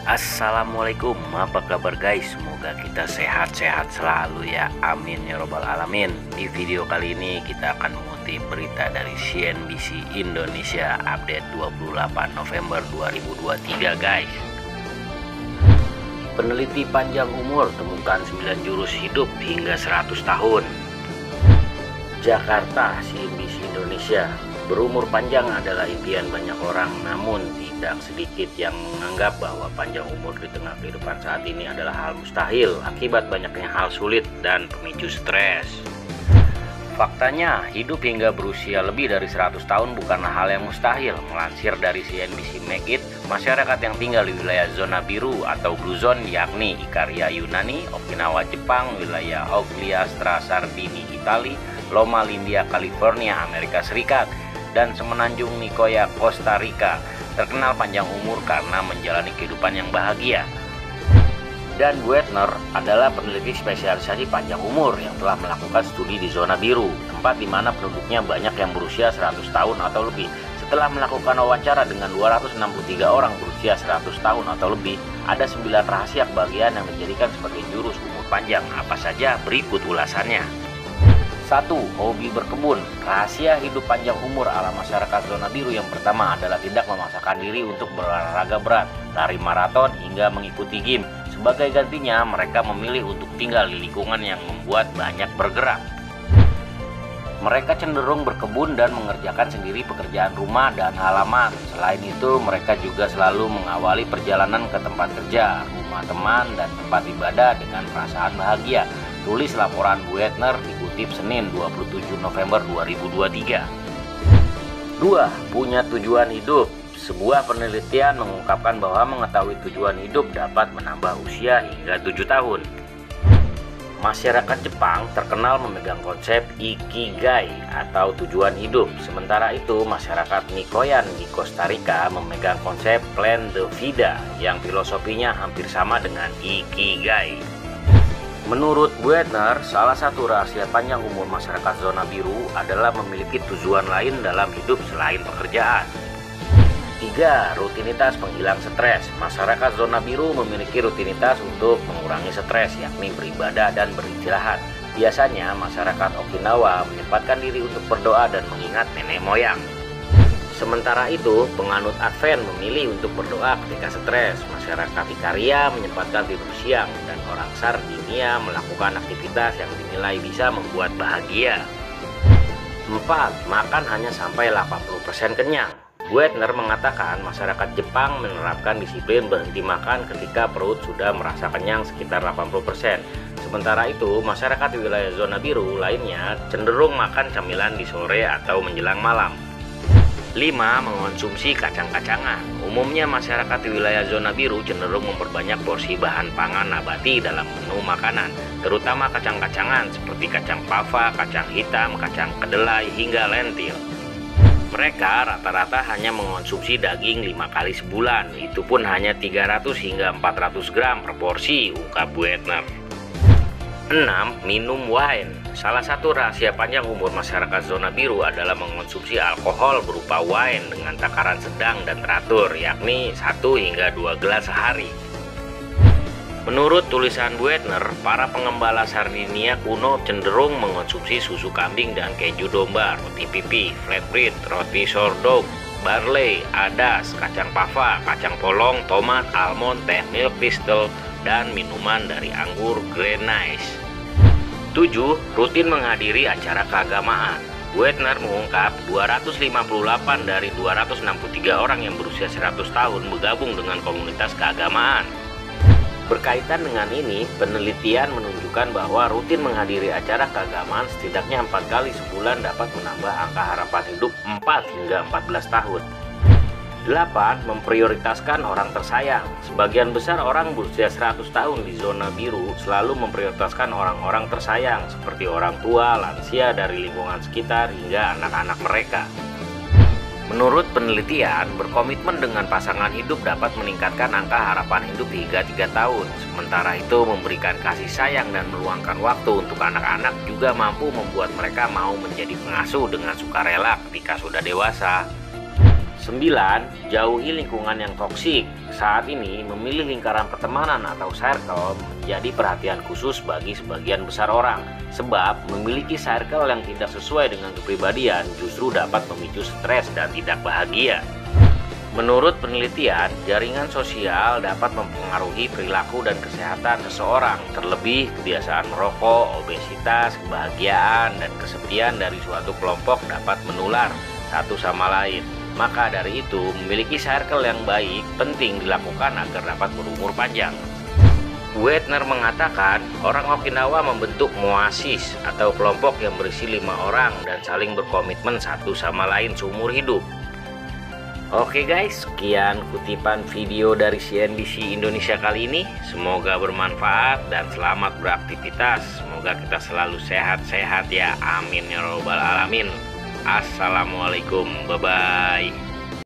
Assalamualaikum, apa kabar guys? Semoga kita sehat-sehat selalu ya, amin ya robbal alamin. Di video kali ini kita akan mengutip berita dari CNBC Indonesia update 28 November 2023 guys. Peneliti panjang umur temukan 9 jurus hidup hingga 100 tahun. Jakarta, CNBC Indonesia. Berumur panjang adalah impian banyak orang, namun tidak sedikit yang menganggap bahwa panjang umur di tengah kehidupan saat ini adalah hal mustahil akibat banyaknya hal sulit dan pemicu stres. Faktanya, hidup hingga berusia lebih dari 100 tahun bukanlah hal yang mustahil. Melansir dari CNBC Make It, masyarakat yang tinggal di wilayah zona biru atau Blue Zone yakni Ikaria Yunani, Okinawa Jepang, wilayah Ogliastra Sardini Itali, Loma Linda California Amerika Serikat, dan semenanjung Nicoya Costa Rica terkenal panjang umur karena menjalani kehidupan yang bahagia. Dan Buettner adalah peneliti spesialisasi panjang umur yang telah melakukan studi di zona biru, tempat di mana penduduknya banyak yang berusia 100 tahun atau lebih. Setelah melakukan wawancara dengan 263 orang berusia 100 tahun atau lebih, ada 9 rahasia kebahagiaan yang menjadikan sebagai jurus umur panjang. Apa saja? Berikut ulasannya. 1. Hobi berkebun. Rahasia hidup panjang umur ala masyarakat zona biru yang pertama adalah tidak memaksakan diri untuk berolahraga berat, lari maraton hingga mengikuti gym. Sebagai gantinya, mereka memilih untuk tinggal di lingkungan yang membuat banyak bergerak. Mereka cenderung berkebun dan mengerjakan sendiri pekerjaan rumah dan halaman. Selain itu, mereka juga selalu mengawali perjalanan ke tempat kerja, rumah teman, dan tempat ibadah dengan perasaan bahagia. Tulis laporan Buettner dikutip Senin 27 November 2023. 2. Punya tujuan hidup. Sebuah penelitian mengungkapkan bahwa mengetahui tujuan hidup dapat menambah usia hingga 7 tahun. Masyarakat Jepang terkenal memegang konsep Ikigai atau tujuan hidup. Sementara itu, masyarakat Nicoyan di Costa Rica memegang konsep Plan de Vida yang filosofinya hampir sama dengan Ikigai. Menurut Buettner, salah satu rahasia panjang umur masyarakat zona biru adalah memiliki tujuan lain dalam hidup selain pekerjaan. 3. Rutinitas penghilang stres. Masyarakat zona biru memiliki rutinitas untuk mengurangi stres, yakni beribadah dan beristirahat. Biasanya, masyarakat Okinawa menyempatkan diri untuk berdoa dan mengingat nenek moyang. Sementara itu, penganut Advent memilih untuk berdoa ketika stres. Masyarakat Ikaria menyempatkan tidur siang, dan orang Sardinia melakukan aktivitas yang dinilai bisa membuat bahagia. 4. Makan hanya sampai 80% kenyang. Buettner mengatakan masyarakat Jepang menerapkan disiplin berhenti makan ketika perut sudah merasa kenyang sekitar 80%. Sementara itu, masyarakat di wilayah zona biru lainnya cenderung makan camilan di sore atau menjelang malam. 5. Mengonsumsi kacang-kacangan. Umumnya masyarakat di wilayah zona biru cenderung memperbanyak porsi bahan pangan nabati dalam menu makanan, terutama kacang-kacangan seperti kacang pava, kacang hitam, kacang kedelai, hingga lentil. Mereka rata-rata hanya mengonsumsi daging 5 kali sebulan, itu pun hanya 300 hingga 400 gram per porsi, ungkap Buettner. 6. Minum wine. Salah satu rahasia panjang umur masyarakat zona biru adalah mengonsumsi alkohol berupa wine dengan takaran sedang dan teratur, yakni 1 hingga 2 gelas sehari. Menurut tulisan Buettner, para pengembala Sardinia kuno cenderung mengonsumsi susu kambing dan keju domba, roti pipi, flatbread, roti sourdough, barley, adas, kacang pava, kacang polong, tomat, almond, teh milk distil, dan minuman dari anggur Grenache. 7. Rutin menghadiri acara keagamaan. Buettner mengungkap 258 dari 263 orang yang berusia 100 tahun bergabung dengan komunitas keagamaan. Berkaitan dengan ini, penelitian menunjukkan bahwa rutin menghadiri acara keagamaan setidaknya 4 kali sebulan dapat menambah angka harapan hidup 4 hingga 14 tahun. 8. Memprioritaskan orang tersayang. Sebagian besar orang berusia 100 tahun di zona biru selalu memprioritaskan orang-orang tersayang seperti orang tua, lansia dari lingkungan sekitar, hingga anak-anak mereka. Menurut penelitian, berkomitmen dengan pasangan hidup dapat meningkatkan angka harapan hidup hingga 3 tahun. Sementara itu, memberikan kasih sayang dan meluangkan waktu untuk anak-anak juga mampu membuat mereka mau menjadi pengasuh dengan sukarela ketika sudah dewasa. 9. Jauhi lingkungan yang toksik. Saat ini, memilih lingkaran pertemanan atau circle menjadi perhatian khusus bagi sebagian besar orang. Sebab, memiliki circle yang tidak sesuai dengan kepribadian justru dapat memicu stres dan tidak bahagia. Menurut penelitian, jaringan sosial dapat mempengaruhi perilaku dan kesehatan seseorang, terlebih kebiasaan merokok, obesitas, kebahagiaan, dan kesepian dari suatu kelompok dapat menular satu sama lain. Maka dari itu, memiliki circle yang baik penting dilakukan agar dapat berumur panjang. Weidner mengatakan, orang Okinawa membentuk moasis atau kelompok yang berisi 5 orang dan saling berkomitmen satu sama lain seumur hidup. Oke guys, sekian kutipan video dari CNBC Indonesia kali ini. Semoga bermanfaat dan selamat beraktivitas. Semoga kita selalu sehat-sehat ya. Amin ya robbal alamin. Assalamualaikum, bye-bye.